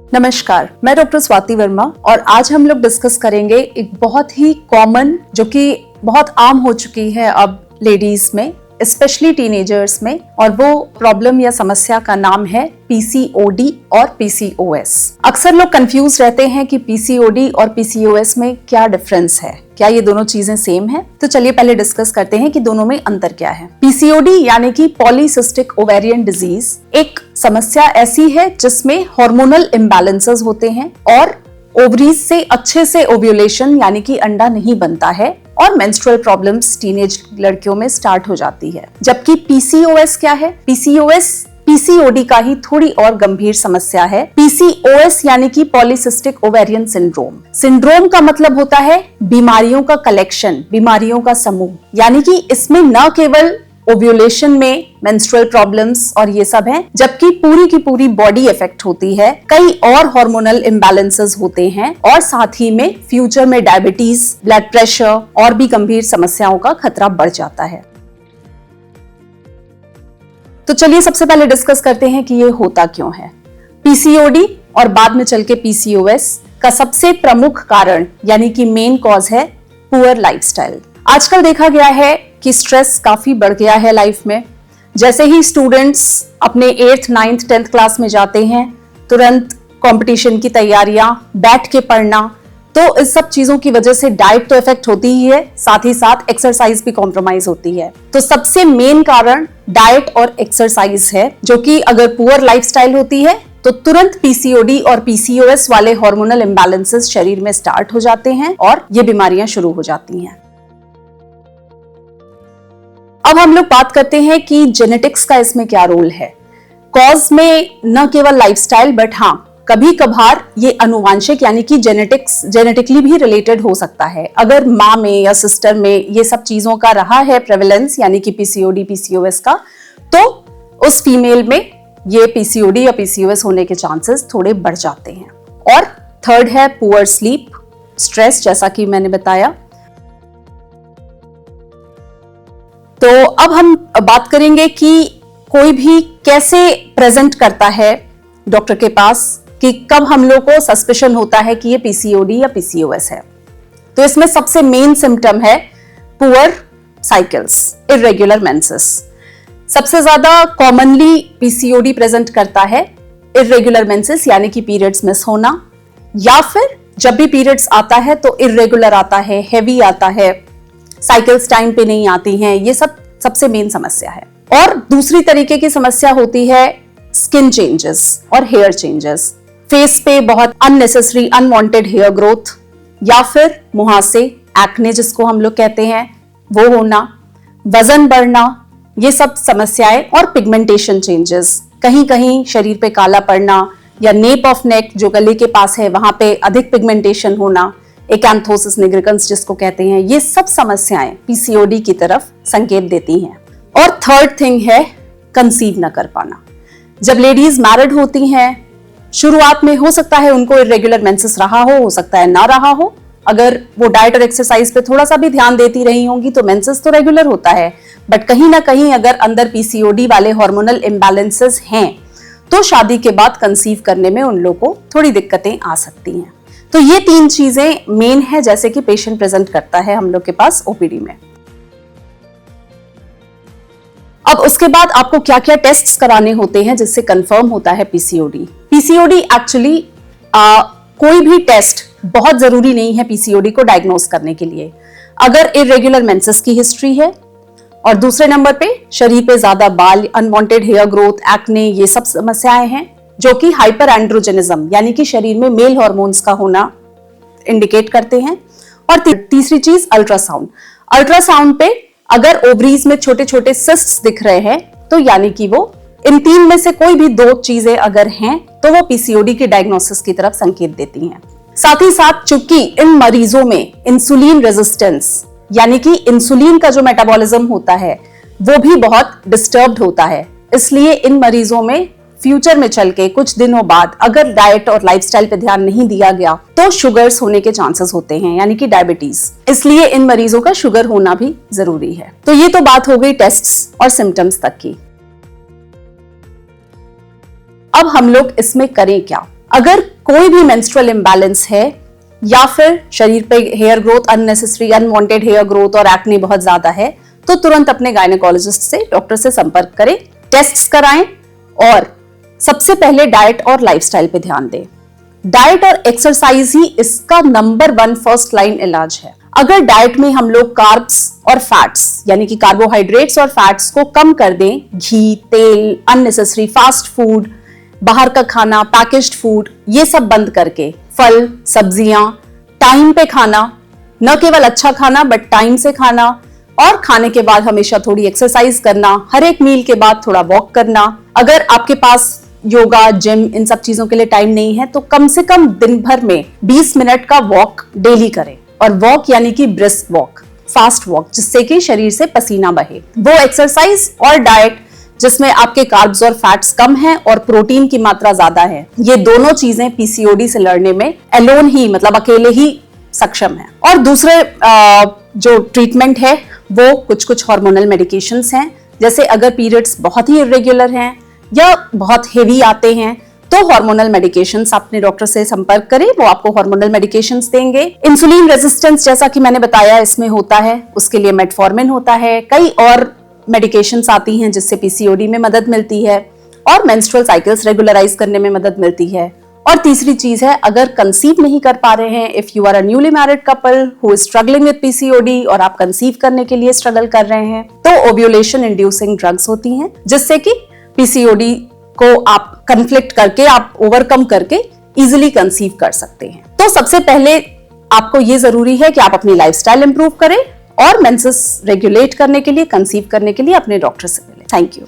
नमस्कार, मैं डॉक्टर स्वाति वर्मा और आज हम लोग डिस्कस करेंगे एक बहुत ही कॉमन जो कि बहुत आम हो चुकी है अब लेडीज में, स्पेशली टीनेजर्स में, और वो प्रॉब्लम या समस्या का नाम है पीसीओडी और पीसीओएस। अक्सर लोग कंफ्यूज रहते हैं कि पीसीओडी और पीसीओएस में क्या डिफरेंस है, क्या ये दोनों चीजें सेम है? तो चलिए पहले डिस्कस करते हैं कि दोनों में अंतर क्या है। पीसीओडी यानी कि पॉलीसिस्टिक ओवेरियन डिजीज एक समस्या ऐसी है जिसमें हार्मोनल इम्बैलेंसेस होते हैं और ओवरीज से अच्छे से ओव्यूलेशन यानी कि अंडा नहीं बनता है और मेंस्ट्रुअल प्रॉब्लम्स टीनेज लड़कियों में स्टार्ट हो जाती है। जबकि पीसीओएस क्या है? पीसीओएस पीसीओडी का ही थोड़ी और गंभीर समस्या है। पीसीओएस यानी कि पॉलीसिस्टिक ओवेरियन सिंड्रोम। सिंड्रोम का मतलब होता है बीमारियों का कलेक्शन, बीमारियों का समूह, यानी कि इसमें न केवल ओव्यूलेशन में मेंस्ट्रुअल प्रॉब्लम्स और ये सब हैं, जबकि पूरी की पूरी बॉडी इफेक्ट होती है, कई और हार्मोनल इम्बैलेंसेस होते हैं और साथ ही में फ्यूचर में डायबिटीज, ब्लड प्रेशर और भी गंभीर समस्याओं का खतरा बढ़ जाता है। तो चलिए सबसे पहले डिस्कस करते हैं कि ये होता क्यों है। पीसीओडी और बाद में चल के पीसीओएस का सबसे प्रमुख कारण यानी कि मेन कॉज है पुअर लाइफस्टाइल। आजकल देखा गया है कि स्ट्रेस काफी बढ़ गया है लाइफ में। जैसे ही स्टूडेंट्स अपने 8th, 9th, 10th क्लास में जाते हैं, तुरंत कंपटीशन की तैयारियां, बैठ के पढ़ना, तो इस सब चीजों की वजह से डाइट तो इफेक्ट होती ही है, साथ ही साथ एक्सरसाइज भी कॉम्प्रोमाइज होती है। तो सबसे मेन कारण डाइट और एक्सरसाइज है, जो कि अगर पुअर लाइफस्टाइल होती है तो तुरंत पीसीओडी और पीसीओएस वाले हार्मोनल इम्बैलेंसेस शरीर में स्टार्ट हो जाते हैं और ये बीमारियां शुरू हो जाती हैं। अब हम लोग बात करते हैं कि जेनेटिक्स का इसमें क्या रोल है। कॉज में न केवल लाइफस्टाइल बट हाँ, कभी कभार ये अनुवांशिक यानी कि जेनेटिकली भी रिलेटेड हो सकता है। अगर माँ में या सिस्टर में ये सब चीजों का रहा है प्रेवलेंस यानी कि पीसीओडी पीसीओएस का, तो उस फीमेल में ये पीसीओडी या पीसीओएस होने के चांसेस थोड़े बढ़ जाते हैं। और थर्ड है पुअर स्लीप, स्ट्रेस, जैसा कि मैंने बताया। तो अब हम बात करेंगे कि कोई भी कैसे प्रेजेंट करता है डॉक्टर के पास, कि कब हम लोग को सस्पिशन होता है कि ये पीसीओडी या पीसीओएस है। तो इसमें सबसे मेन सिम्टम है पुअर साइकिल्स, इर्रेगुलर मेंसेस। सबसे ज्यादा कॉमनली पीसीओडी प्रेजेंट करता है इर्रेगुलर मेंसेस यानी कि पीरियड्स मिस होना, या फिर जब भी पीरियड्स आता है तो इर्रेगुलर आता है, हेवी आता है, साइकिल्स टाइम पे नहीं आती हैं। ये सब सबसे मेन समस्या है। और दूसरी तरीके की समस्या होती है स्किन चेंजेस और हेयर चेंजेस। फेस पे बहुत अननेसेसरी अनवांटेड हेयर ग्रोथ, या फिर मुहासे, एक्ने जिसको हम लोग कहते हैं, वो होना, वजन बढ़ना, ये सब समस्याएं, और पिगमेंटेशन चेंजेस, कहीं कहीं शरीर पे काला पड़ना, या नेप ऑफ नेक जो गले के पास है वहां पे अधिक पिगमेंटेशन होना, एकांथोसिस निग्रिकन्स जिसको कहते हैं, ये सब समस्याएं पीसीओडी की तरफ संकेत देती हैं। और थर्ड थिंग है कंसीव न कर पाना। जब लेडीज मैरिड होती हैं, शुरुआत में हो सकता है उनको इरेगुलर मेंसेस रहा हो सकता है ना रहा हो। अगर वो डाइट और एक्सरसाइज पे थोड़ा सा भी ध्यान देती रही होंगी तो मेंसेस तो रेगुलर होता है, बट कहीं ना कहीं अगर अंदर पीसीओडी वाले हार्मोनल इम्बैलेंसेस हैं तो शादी के बाद कंसीव करने में उन लोगों को थोड़ी दिक्कतें आ सकती हैं। तो ये 3 चीजें मेन है जैसे कि पेशेंट प्रेजेंट करता है हम लोग के पास ओपीडी में। अब उसके बाद आपको क्या क्या टेस्ट्स कराने होते हैं जिससे कंफर्म होता है पीसीओडी। पीसीओडी एक्चुअली कोई भी टेस्ट बहुत जरूरी नहीं है पीसीओडी को डायग्नोस करने के लिए। अगर इरेगुलर मेंसेस की हिस्ट्री है और दूसरे नंबर पे शरीर पे ज्यादा बाल, अनवांटेड हेयर ग्रोथ, एक्ने, ये सब समस्याएं हैं जो कि हाइपर एंड्रोजेनिज्म यानी कि शरीर में मेल हार्मोन्स का होना इंडिकेट करते हैं। और तीसरी चीज अल्ट्रासाउंड। अल्ट्रासाउंड पे अगर ओवरीज में छोटे छोटे सिस्ट्स दिख रहे हैं तो यानी कि वो इन 3 में से कोई भी 2 चीजें अगर हैं तो वो पीसीओडी की डायग्नोसिस की तरफ संकेत देती हैं। साथ ही साथ चूंकि इन मरीजों में इंसुलिन रेजिस्टेंस यानी कि इंसुलिन का जो मेटाबॉलिज्म होता है वो भी बहुत डिस्टर्ब्ड होता है, इसलिए इन मरीजों में फ्यूचर में चल के कुछ दिनों बाद अगर डाइट और लाइफस्टाइल पे ध्यान नहीं दिया गया तो शुगर्स होने के चांसेस होते हैं यानी कि डायबिटीज। इसलिए इन मरीजों का शुगर होना भी जरूरी है। तो ये तो बात हो गई टेस्ट्स और सिम्टम्स तक की। अब हम लोग इसमें करें क्या? अगर कोई भी मेंस्ट्रुअल इम्बैलेंस है या फिर शरीर पे hair growth, unnecessary unwanted hair growth और एक्ने बहुत ज्यादा है, तो तुरंत अपने गायनेकोलॉजिस्ट से, डॉक्टर से संपर्क करें, टेस्ट्स कराएं और सबसे पहले डाइट और लाइफस्टाइल पे ध्यान दें। डाइट और एक्सरसाइज ही इसका नंबर 1 फर्स्ट लाइन इलाज है। अगर डाइट में हम लोग कार्ब्स और फैट्स यानी कि कार्बोहाइड्रेट्स और फैट्स को कम कर दें, घी, तेल, अननेसेसरी फास्ट फूड, बाहर का खाना, पैकेज्ड फूड, ये सब बंद करके फल, सब्जियां, टाइम पे खाना, न केवल अच्छा खाना बट टाइम से खाना, और खाने के बाद हमेशा थोड़ी एक्सरसाइज करना, हर एक मील के बाद थोड़ा वॉक करना। अगर आपके पास योगा, जिम, इन सब चीजों के लिए टाइम नहीं है तो कम से कम दिन भर में 20 मिनट का वॉक डेली करें। और वॉक यानी कि ब्रिस्क वॉक, फास्ट वॉक, जिससे कि शरीर से पसीना बहे। वो एक्सरसाइज और डाइट जिसमें आपके कार्ब्स और फैट्स कम हैं और प्रोटीन की मात्रा ज्यादा है, ये दोनों चीजें पीसीओडी से लड़ने में एलोन ही, मतलब अकेले ही सक्षम है। और दूसरे जो ट्रीटमेंट है वो कुछ हार्मोनल मेडिकेशंस हैं। जैसे अगर पीरियड्स बहुत ही इरेगुलर हैं या बहुत हेवी आते हैं तो हार्मोनल मेडिकेशंस अपने डॉक्टर से संपर्क करें, वो आपको हार्मोनल मेडिकेशंस देंगे। इंसुलिन रेजिस्टेंस जैसा कि मैंने बताया इसमें होता है, उसके लिए मेटफॉर्मिन होता है। कई और मेडिकेशंस आती हैं जिससे पीसीओडी में मदद मिलती है और मेंस्ट्रुअल साइकिल्स रेगुलराइज करने में मदद मिलती है। और तीसरी चीज है, अगर कंसीव नहीं कर पा रहे हैं, if you are a newly married couple who is struggling with PCOD और आप कंसीव करने के लिए स्ट्रगल कर रहे हैं, तो ओव्यूलेशन इंड्यूसिंग ड्रग्स होती हैं जिससे कि पीसीओडी को आप कन्फ्लिक्ट करके, आप ओवरकम करके इजिली कंसीव कर सकते हैं। तो सबसे पहले आपको ये जरूरी है कि आप अपनी लाइफस्टाइल इंप्रूव करें और मेंसेस रेगुलेट करने के लिए, कंसीव करने के लिए अपने डॉक्टर से मिलें। Thank you.